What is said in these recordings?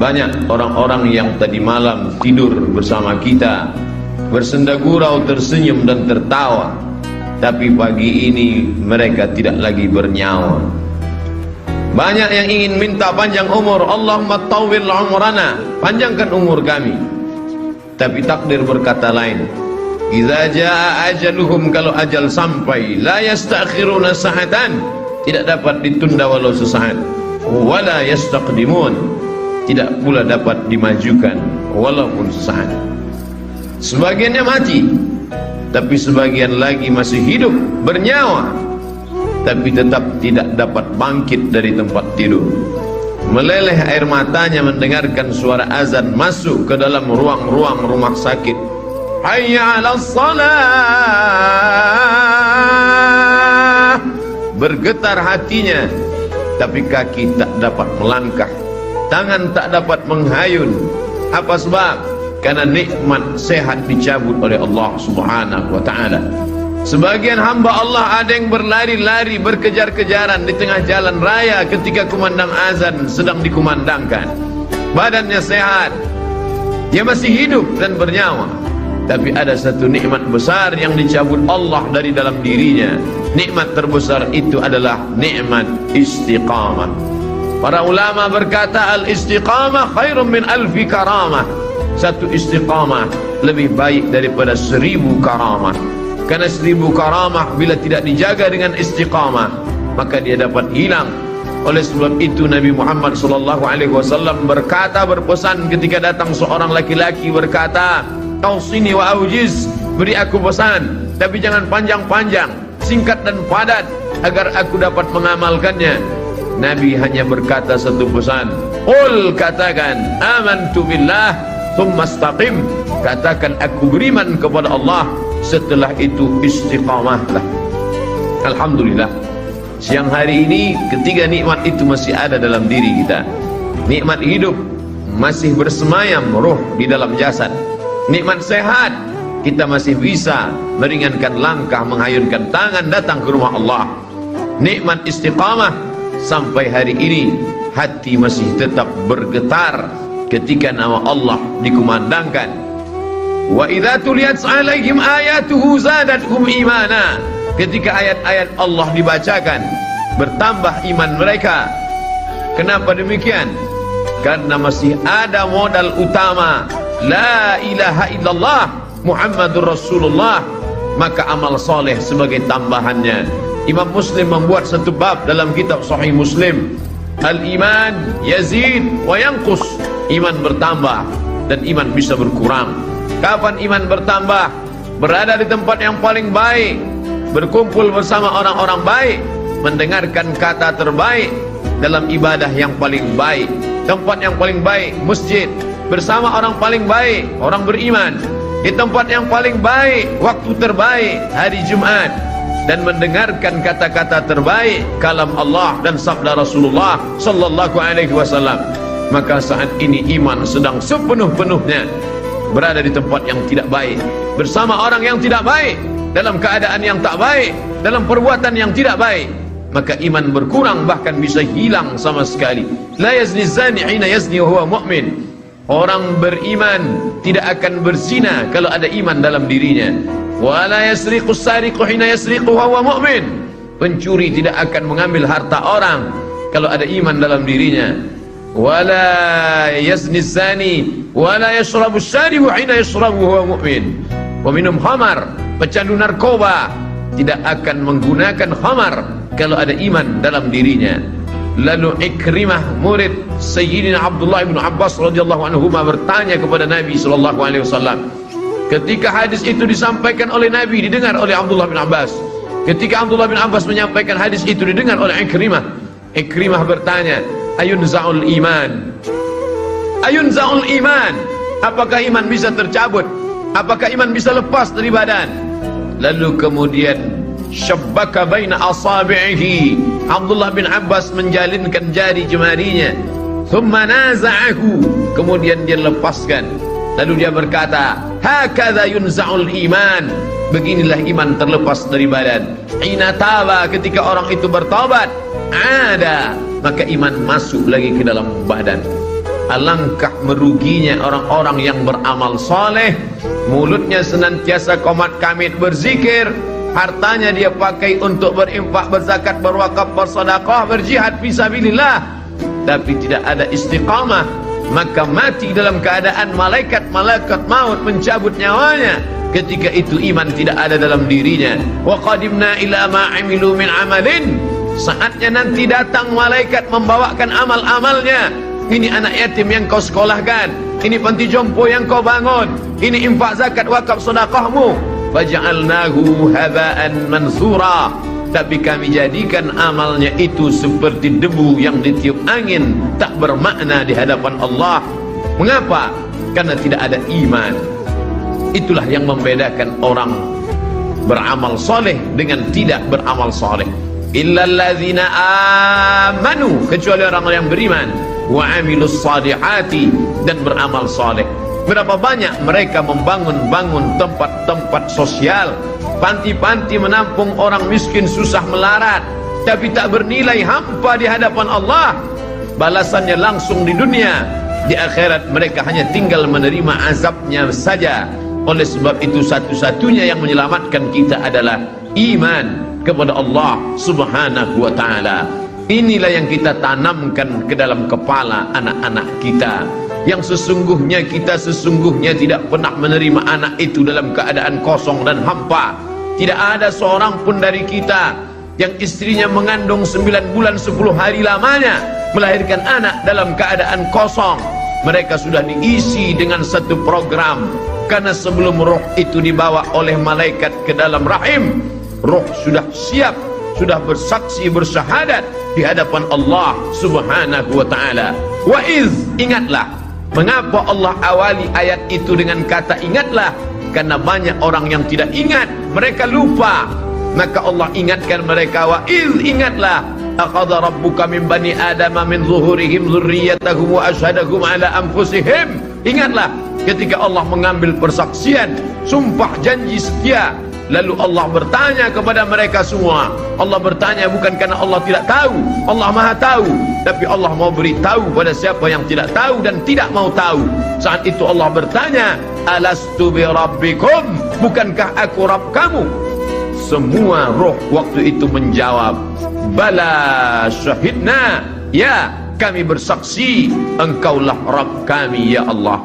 Banyak orang-orang yang tadi malam tidur bersama kita, bersenda gurau, tersenyum dan tertawa, tapi pagi ini mereka tidak lagi bernyawa. Banyak yang ingin minta panjang umur, Allahumma tawwil umrana, panjangkan umur kami. Tapi takdir berkata lain. Idza jaa ajaluhum, kalau ajal sampai, la yastakhiruna sa'atan, tidak dapat ditunda walau sesaat. Wala yastaqdimun, tidak pula dapat dimajukan walaupun sesaat. Sebagiannya mati, tapi sebagian lagi masih hidup, bernyawa, tapi tetap tidak dapat bangkit dari tempat tidur. Meleleh air matanya mendengarkan suara azan masuk ke dalam ruang-ruang rumah sakit. Hayya 'alas shalah. Bergetar hatinya, tapi kaki tak dapat melangkah, tangan tak dapat menghayun. Apa sebab? Karena nikmat sehat dicabut oleh Allah Subhanahu wa ta'ala. Sebagian hamba Allah ada yang berlari-lari, berkejar-kejaran di tengah jalan raya ketika kumandang azan sedang dikumandangkan. Badannya sehat, dia masih hidup dan bernyawa, tapi ada satu nikmat besar yang dicabut Allah dari dalam dirinya. Nikmat terbesar itu adalah nikmat istiqamah. Para ulama berkata, al-istiqamah khairun min alfi karamah. Satu istiqamah lebih baik daripada 1000 karamah. Karena 1000 karamah bila tidak dijaga dengan istiqamah, maka dia dapat hilang. Oleh sebab itu Nabi Muhammad SAW berkata, berpesan ketika datang seorang laki-laki berkata, "Tausini wa aujiz," beri aku pesan, tapi jangan panjang-panjang, singkat dan padat, agar aku dapat mengamalkannya. Nabi hanya berkata satu pesan, "Qul," katakan, "amantu billah, tsumma istaqim," katakan aku beriman kepada Allah, setelah itu istiqamahlah. Alhamdulillah, siang hari ini ketiga nikmat itu masih ada dalam diri kita. Nikmat hidup, masih bersemayam ruh di dalam jasad. Nikmat sehat, kita masih bisa meringankan langkah, menghayunkan tangan datang ke rumah Allah. Nikmat istiqamah, sampai hari ini hati masih tetap bergetar ketika nama Allah dikumandangkan. Wa idza tuliyat 'alaihim ayatuhu zadatuhum imana. Ketika ayat-ayat Allah dibacakan, bertambah iman mereka. Kenapa demikian? Karena masih ada modal utama, la ilaha illallah Muhammadur Rasulullah, maka amal soleh sebagai tambahannya. Imam Muslim membuat satu bab dalam kitab Sahih Muslim, al-iman yazid wa yanqus. Iman bertambah dan iman bisa berkurang. Kapan iman bertambah? Berada di tempat yang paling baik, berkumpul bersama orang-orang baik, mendengarkan kata terbaik, dalam ibadah yang paling baik, tempat yang paling baik, masjid, bersama orang paling baik, orang beriman, di tempat yang paling baik, waktu terbaik, hari Jumat, dan mendengarkan kata-kata terbaik, kalam Allah dan sabda Rasulullah sallallahu alaihi wasallam. Maka saat ini iman sedang sepenuh-penuhnya berada di tempat yang tidak baik, bersama orang yang tidak baik, dalam keadaan yang tak baik, dalam perbuatan yang tidak baik, maka iman berkurang, bahkan bisa hilang sama sekali. La yazni zani hina yazni wa huwa mu'min. Orang beriman tidak akan berzina kalau ada iman dalam dirinya. Wa la yasriqus sariqu hina yasriqu wa huwa mu'min. Pencuri tidak akan mengambil harta orang kalau ada iman dalam dirinya. Wala yazni zani wala yashrabu syaribu hina yashrabu huwa mu'min. Peminum khamar, pecandu narkoba tidak akan menggunakan khamar kalau ada iman dalam dirinya. Lalu Ikrimah, murid Sayyidina Abdullah bin Abbas radhiyallahu anhuma, bertanya kepada Nabi sallallahu alaihi wasallam. Ketika hadis itu disampaikan oleh Nabi, didengar oleh Abdullah bin Abbas. Ketika Abdullah bin Abbas menyampaikan hadis itu, didengar oleh Ikrimah. Ikrimah bertanya, ayunza'ul iman, ayunza'ul iman, apakah iman bisa tercabut? Apakah iman bisa lepas dari badan? Lalu kemudian syabbaka baina asabi'ihi, Abdullah bin Abbas menjalinkan jari jemarinya, thumma naza'ahu, kemudian dia lepaskan. Lalu dia berkata, hakadha yunza'ul iman, beginilah iman terlepas dari badan. Hina taba, ketika orang itu bertobat, ada, maka iman masuk lagi ke dalam badan. Alangkah meruginya orang-orang yang beramal soleh, mulutnya senantiasa qomat kamit berzikir, hartanya dia pakai untuk berinfak, berzakat, berwakaf, bersedekah, berjihad fisabilillah, tapi tidak ada istiqamah, maka mati dalam keadaan malaikat maut mencabut nyawanya. Ketika itu iman tidak ada dalam dirinya. Wa qadimna ila ma 'amilu min amalin, saatnya nanti datang malaikat membawakan amal-amalnya. Ini anak yatim yang kau sekolahkan, ini panti jompo yang kau bangun, ini infak, zakat, wakaf, sedekahmu. Faja'alnahu haba'an mansura, tapi kami jadikan amalnya itu seperti debu yang ditiup angin, tak bermakna di hadapan Allah. Mengapa? Karena tidak ada iman. Itulah yang membedakan orang beramal soleh dengan tidak beramal soleh. Illalladzina amanu, kecuali orang yang beriman, wa amilus salihati, dan beramal soleh. Berapa banyak mereka membangun tempat-tempat sosial, panti-panti menampung orang miskin susah melarat, tapi tak bernilai hampa di hadapan Allah. Balasannya langsung di dunia, di akhirat mereka hanya tinggal menerima azabnya saja. Oleh sebab itu satu-satunya yang menyelamatkan kita adalah iman kepada Allah Subhanahu wa ta'ala. Inilah yang kita tanamkan ke dalam kepala anak-anak kita, yang sesungguhnya kita tidak pernah menerima anak itu dalam keadaan kosong dan hampa. Tidak ada seorang pun dari kita yang istrinya mengandung 9 bulan 10 hari lamanya melahirkan anak dalam keadaan kosong. Mereka sudah diisi dengan satu program, karena sebelum roh itu dibawa oleh malaikat ke dalam rahim, roh sudah siap, sudah bersaksi bersyahadat di hadapan Allah Subhanahu wa ta'ala. Wa iz, ingatlah. Mengapa Allah awali ayat itu dengan kata ingatlah? Karena banyak orang yang tidak ingat, mereka lupa. Maka Allah ingatkan mereka, wa iz, ingatlah, akhadha rabbuka min bani adama min zuhurihim dzurriyyatahum wa asyhadahum ala anfusihim. Ingatlah ketika Allah mengambil persaksian, sumpah janji setia, lalu Allah bertanya kepada mereka semua. Allah bertanya bukan karena Allah tidak tahu, Allah maha tahu, tapi Allah mau beritahu pada siapa yang tidak tahu dan tidak mau tahu. Saat itu Allah bertanya, alastu bi rabbikum, bukankah aku Rabb kamu? Semua roh waktu itu menjawab, bala syahidna, ya kami bersaksi engkaulah Rabb kami ya Allah.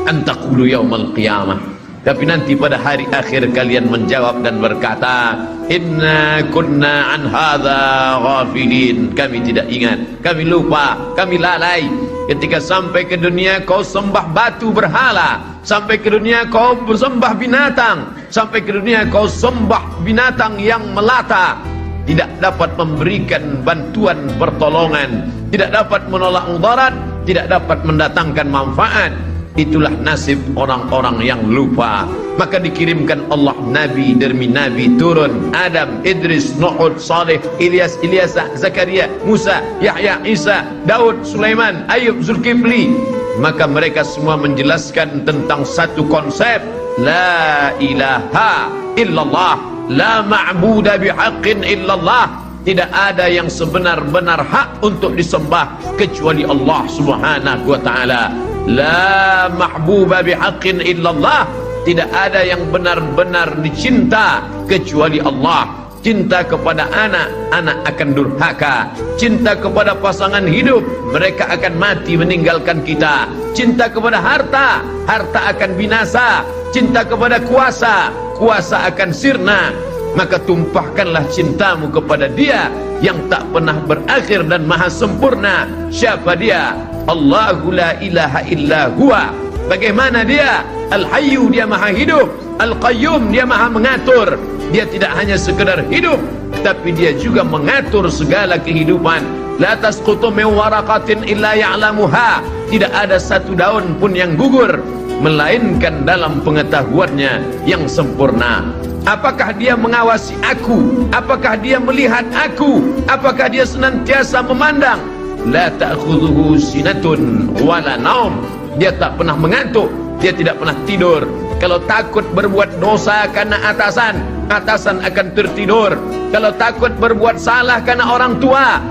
Antaqulu yaumal qiyamah, tapi nanti pada hari akhir kalian menjawab dan berkata, inna kunna an hadza ghafilin, kami tidak ingat, kami lupa, kami lalai. Ketika sampai ke dunia kau sembah batu berhala, sampai ke dunia kau bersembah binatang, sampai ke dunia kau sembah binatang yang melata, tidak dapat memberikan bantuan pertolongan, tidak dapat menolak mudarat, tidak dapat mendatangkan manfaat. Itulah nasib orang-orang yang lupa. Maka dikirimkan Allah nabi demi nabi turun, Adam, Idris, Nuh, Saleh, Ilyas, Ilyasa, Zakaria, Musa, Yahya, Isa, Daud, Sulaiman, Ayub, Zulkifli. Maka mereka semua menjelaskan tentang satu konsep, la ilaha illallah, la ma'buda bihaqqin illallah. Tidak ada yang sebenar-benar hak untuk disembah kecuali Allah Subhanahu wa ta'ala. La mahbuba bihaqqin illallah, tidak ada yang benar-benar dicinta kecuali Allah. Cinta kepada anak, anak akan durhaka. Cinta kepada pasangan hidup, mereka akan mati meninggalkan kita. Cinta kepada harta, harta akan binasa. Cinta kepada kuasa, kuasa akan sirna. Maka tumpahkanlah cintamu kepada Dia yang tak pernah berakhir dan maha sempurna. Siapa Dia? Allahu la ilaha illa huwa. Bagaimana Dia? Al-Hayyu, Dia maha hidup. Al-Qayyum, Dia maha mengatur. Dia tidak hanya sekedar hidup, tapi Dia juga mengatur segala kehidupan. La tasqutu min waraqatin illa ya'lamuha. Tidak ada satu daun pun yang gugur melainkan dalam pengetahuannya yang sempurna. Apakah Dia mengawasi aku? Apakah Dia melihat aku? Apakah Dia senantiasa memandang? La ta'khudhuhu sinatun wala naum. Dia tak pernah mengantuk, Dia tidak pernah tidur. Kalau takut berbuat dosa karena atasan, atasan akan tertidur. Kalau takut berbuat salah karena orang tua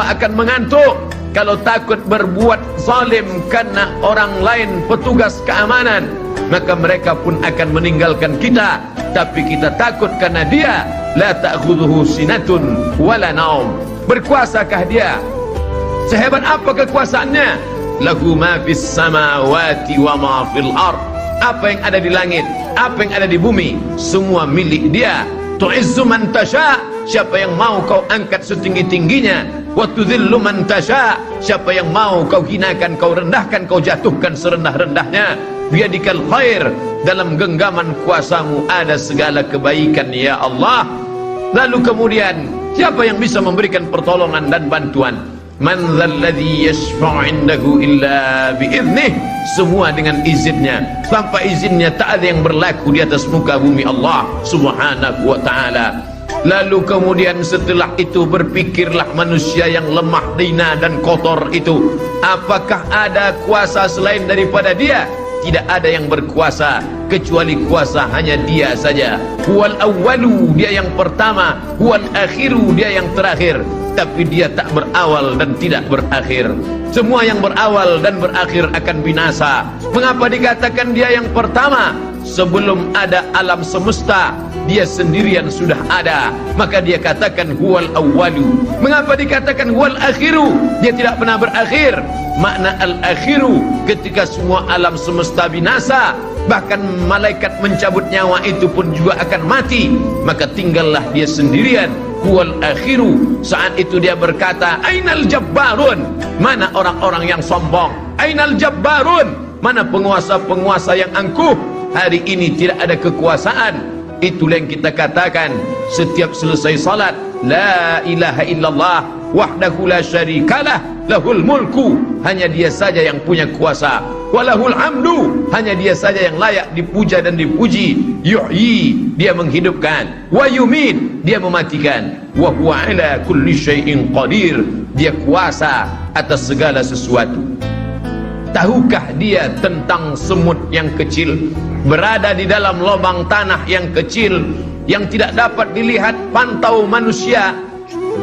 akan mengantuk. kalau takut berbuat zalim karena orang lain petugas keamanan, maka mereka pun akan meninggalkan kita. Tapi kita takut karena dia la ta'khudhuhu sinatun wala naum. Berkuasakah dia? Sehebat apa kekuasaannya? Lahu ma fis samawati wa ma fil ard. Apa yang ada di langit, apa yang ada di bumi, semua milik dia. Tu'izzu man tasha, siapa yang mau kau angkat setinggi-tingginya. Wa tudhillu man tasha, siapa yang mau kau hinakan, kau rendahkan, kau jatuhkan serendah-rendahnya. Biyadikal khair, dalam genggaman kuasamu ada segala kebaikan ya Allah. Lalu kemudian siapa yang bisa memberikan pertolongan dan bantuan? Man dzalladzi yashfa'u 'indahu illa bi'idnih. Semua dengan izinnya. Tanpa izinnya tak ada yang berlaku di atas muka bumi Allah Subhanahu wa ta'ala. Lalu kemudian setelah itu berpikirlah manusia yang lemah, hina dan kotor itu, apakah ada kuasa selain daripada dia? Tidak ada yang berkuasa kecuali kuasa hanya dia saja. Huwal awwalu, dia yang pertama. Huwal akhiru, dia yang terakhir. Tapi dia tak berawal dan tidak berakhir. Semua yang berawal dan berakhir akan binasa. Mengapa dikatakan dia yang pertama? Sebelum ada alam semesta, dia sendirian sudah ada. Maka dia katakan huwal awwalu. Mengapa dikatakan huwal akhiru? Dia tidak pernah berakhir. Makna al-akhiru, ketika semua alam semesta binasa, bahkan malaikat mencabut nyawa itu pun juga akan mati, maka tinggallah dia sendirian. Huwal akhiru. Saat itu dia berkata, ainal jabbarun, mana orang-orang yang sombong? Ainal jabbarun, mana penguasa-penguasa yang angkuh? Hari ini tidak ada kekuasaan. Itulah yang kita katakan setiap selesai salat, la ilaha illallah wahdahu la syarikalah, lahul mulku, hanya dia saja yang punya kuasa, walahul hamdu, hanya dia saja yang layak dipuja dan dipuji. Yuhyi, dia menghidupkan, wa yumit, dia mematikan, wa huwa ala kulli syai'in qadir, dia kuasa atas segala sesuatu. Tahukah dia tentang semut yang kecil berada di dalam lubang tanah yang kecil yang tidak dapat dilihat pantau manusia?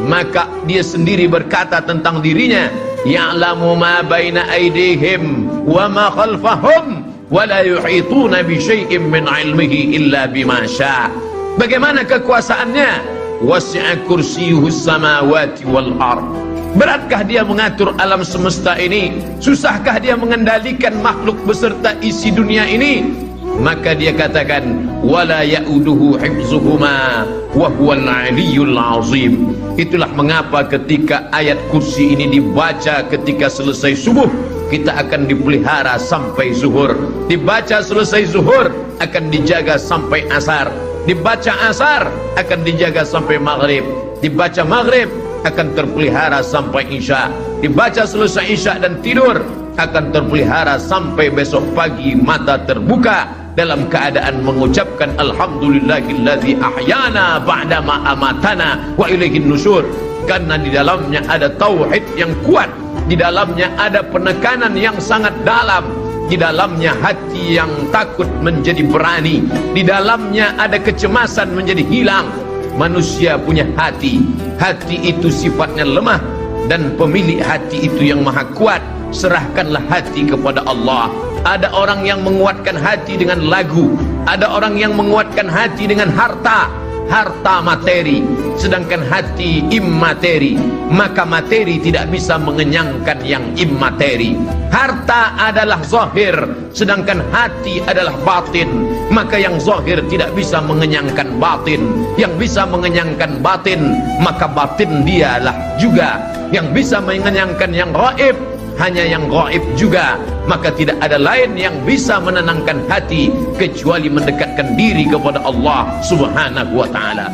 Maka dia sendiri berkata tentang dirinya, ya'lamu ma baina aydihim wa ma khalfahum wa la yuhituna bi syai'in min 'ilmihi illa bima syaa. Bagaimana kekuasaannya? Wasi'a kursiyyuhus samawati wal ard. Beratkah dia mengatur alam semesta ini? Susahkah dia mengendalikan makhluk beserta isi dunia ini? Maka dia katakan, wala ya'uduhu hifzuhuma wa huwal 'aliyyul 'azim. Itulah mengapa ketika ayat kursi ini dibaca ketika selesai subuh, kita akan dipelihara sampai zuhur. Dibaca selesai zuhur, akan dijaga sampai asar. Dibaca asar, akan dijaga sampai maghrib. Dibaca maghrib, akan terpelihara sampai isya. Dibaca selesai isya dan tidur, akan terpelihara sampai besok pagi mata terbuka dalam keadaan mengucapkan alhamdulillahillazi ahyana ba'dama amatana wa ilaihin nusyur. Karena di dalamnya ada tauhid yang kuat, di dalamnya ada penekanan yang sangat dalam, di dalamnya hati yang takut menjadi berani, di dalamnya ada kecemasan menjadi hilang. Manusia punya hati, hati itu sifatnya lemah, dan pemilik hati itu yang maha kuat. Serahkanlah hati kepada Allah. Ada orang yang menguatkan hati dengan lagu, ada orang yang menguatkan hati dengan harta, harta materi, sedangkan hati immateri. Maka materi tidak bisa mengenyangkan yang immateri. Harta adalah zahir, sedangkan hati adalah batin. Maka yang zahir tidak bisa mengenyangkan batin. Yang bisa mengenyangkan batin, maka batin dialah juga yang bisa mengenyangkan yang gaib. Hanya yang gaib juga. Maka tidak ada lain yang bisa menenangkan hati kecuali mendekatkan diri kepada Allah Subhanahu wa ta'ala.